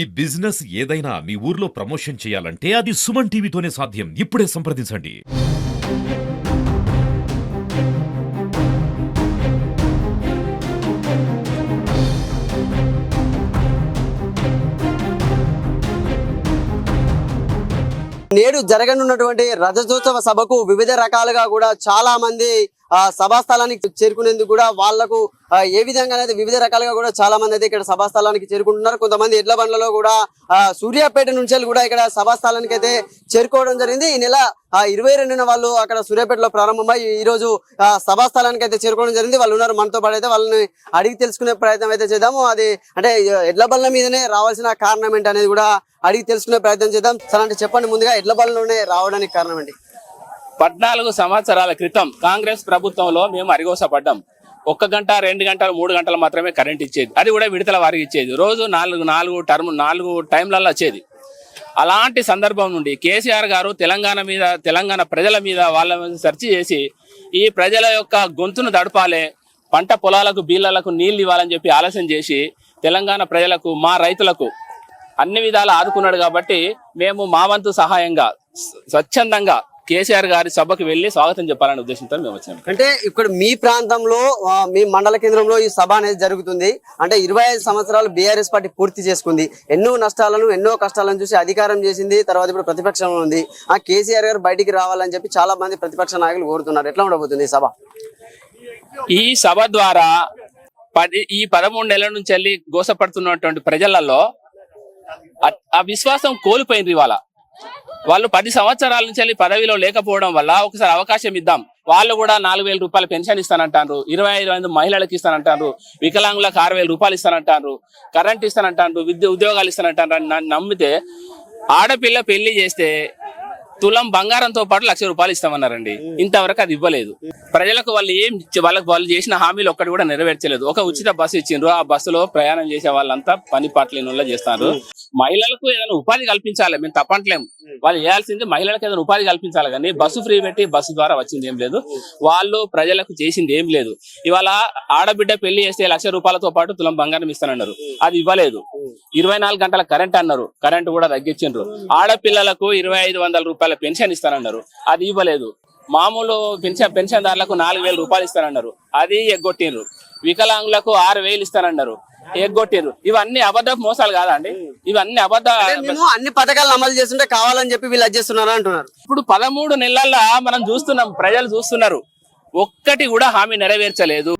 ఈ బిజినెస్ ఏదైనా మీ ఊర్లో ప్రమోషన్ చేయాలంటే అది సుమన్ టీవీతోనే సాధ్యం. ఇప్పుడే సంప్రదించండి. నేడు జరగనున్నటువంటి రజతోత్సవ సభకు వివిధ రకాలుగా కూడా చాలా మంది సభాస్థలానికి చేరుకునేందుకు కూడా వాళ్లకు ఏ విధంగా అయితే వివిధ రకాలుగా కూడా చాలా మంది అయితే ఇక్కడ సభాస్థలానికి చేరుకుంటున్నారు. కొంతమంది ఎడ్ల బండ్లలో కూడా సూర్యాపేట నుంచి కూడా ఇక్కడ సభాస్థలానికి అయితే చేరుకోవడం జరిగింది. ఈ నెల 22న వాళ్ళు అక్కడ సూర్యాపేటలో ప్రారంభమై ఈ రోజు సభాస్థలానికి అయితే చేరుకోవడం జరిగింది. వాళ్ళు ఉన్నారు మనతో పాటు, అయితే వాళ్ళని అడిగి తెలుసుకునే ప్రయత్నం అయితే చేద్దాము. అది అంటే ఎడ్ల బండ్ల మీదనే రావాల్సిన కారణం ఏంటి అనేది కూడా అడిగి తెలుసుకునే ప్రయత్నం చేద్దాం. సార్, అంటే చెప్పండి, ముందుగా ఎడ్ల బండ్లలోనే రావడానికి కారణం ఏంటి? 14 సంవత్సరాల క్రితం కాంగ్రెస్ ప్రభుత్వంలో మేము అరిగోసపడ్డాం. 1 గంట 2 గంటలు 3 గంటలు మాత్రమే కరెంట్ ఇచ్చేది. అది కూడా విడతల వారికి ఇచ్చేది. రోజు 4 టైంలలో వచ్చేది. అలాంటి సందర్భం నుండి కేసీఆర్ గారు తెలంగాణ ప్రజల మీద వాళ్ళ సెర్చ్ చేసి ఈ ప్రజల యొక్క గొంతును దడపాలే, పంట పొలాలకు బీళ్లకు నీళ్లు ఇవ్వాలని చెప్పి ఆలోచన చేసి తెలంగాణ ప్రజలకు, మా రైతులకు అన్ని విధాలు ఆదుకున్నాడు. కాబట్టి మేము మా వంతు సహాయంగా స్వచ్ఛందంగా కేసీఆర్ గారి సభకు వెళ్లి స్వాగతం చెప్పాలనే ఉద్దేశంతో మేము వచ్చాము. అంటే ఇక్కడ మీ ప్రాంతంలో, మీ మండల కేంద్రంలో ఈ సభ అనేది జరుగుతుంది. అంటే 25 సంవత్సరాలు బీఆర్ఎస్ పార్టీ పూర్తి చేసుకుంది. ఎన్నో నష్టాలను, ఎన్నో కష్టాలను చూసి అధికారం చేసింది. తర్వాత ఇప్పుడు ప్రతిపక్షంలో ఉంది. కేసీఆర్ గారు బయటికి రావాలని చెప్పి చాలా మంది ప్రతిపక్ష నాయకులు కోరుతున్నారు. ఎట్లా ఉండబోతుంది ఈ సభ? ఈ సభ ద్వారా ఈ 13 నెలల నుంచి వెళ్ళి గోసపడుతున్నటువంటి ప్రజలలో ఆ విశ్వాసం కోల్పోయింది. ఇవాళ వాళ్ళు 10 సంవత్సరాల నుంచి వెళ్ళి పదవిలో లేకపోవడం వల్ల ఒకసారి అవకాశం ఇద్దాం. వాళ్ళు కూడా 4,000 రూపాయల పెన్షన్ ఇస్తానంటారు, 25 మంది మహిళలకు ఇస్తానంటారు, వికలాంగులకు 6,000 రూపాయలు ఇస్తానంటారు, కరెంట్ ఇస్తానంటారు, ఉద్యోగాలు ఇస్తానంటారు. నమ్మితే ఆడపిల్ల పెళ్లి చేస్తే తులం బంగారంతో పాటు 1,00,000 రూపాయలు ఇస్తామన్నారండి. ఇంతవరకు అది ఇవ్వలేదు. ప్రజలకు వాళ్ళు చేసిన హామీలు ఒక్కటి కూడా నెరవేర్చలేదు. ఒక ఉచిత బస్సు ఇచ్చిండ్రు. ఆ బస్సులో ప్రయాణం చేసే వాళ్ళంతా పని పాటలు చేస్తారు. మహిళలకు ఏదైనా ఉపాధి కల్పించాలి, మేము తప్పట్లేము. వాళ్ళు చేయాల్సింది మహిళలకు ఏదైనా ఉపాధి కల్పించాలి. కానీ బస్సు ఫ్రీ పెట్టి బస్సు ద్వారా వచ్చింది ఏం లేదు. వాళ్ళు ప్రజలకు చేసింది ఏం లేదు. ఇవాళ ఆడబిడ్డ పెళ్లి చేస్తే 1,00,000 రూపాయలతో పాటు తులం బంగారం ఇస్తానన్నారు. అది ఇవ్వలేదు. 24 గంటల కరెంట్ అన్నారు, కరెంట్ కూడా తగ్గించిండ్రు. ఆడపిల్లలకు 2,500 రూపాయల పెన్షన్ ఇస్తానన్నారు. అది ఇవ్వలేదు. మామూలు పెన్షన్దారులకు 4,000 రూపాయలు ఇస్తానన్నారు. అది ఎగ్గొట్టిండ్రు. వికలాంగులకు 6,000 ఇస్తానన్నారు, ఎగ్గొట్టిండ్రు. ఇవన్నీ అబద్ధ మోసాలు కాదా అండి? ఇవన్నీ అన్ని పథకాలను అమలు చేస్తుంటే కావాలని చెప్పి వీళ్ళు చేస్తున్నారు అంటున్నారు. ఇప్పుడు 13 నెలల్లో మనం చూస్తున్నాం, ప్రజలు చూస్తున్నారు, ఒక్కటి కూడా హామీ నెరవేర్చలేదు.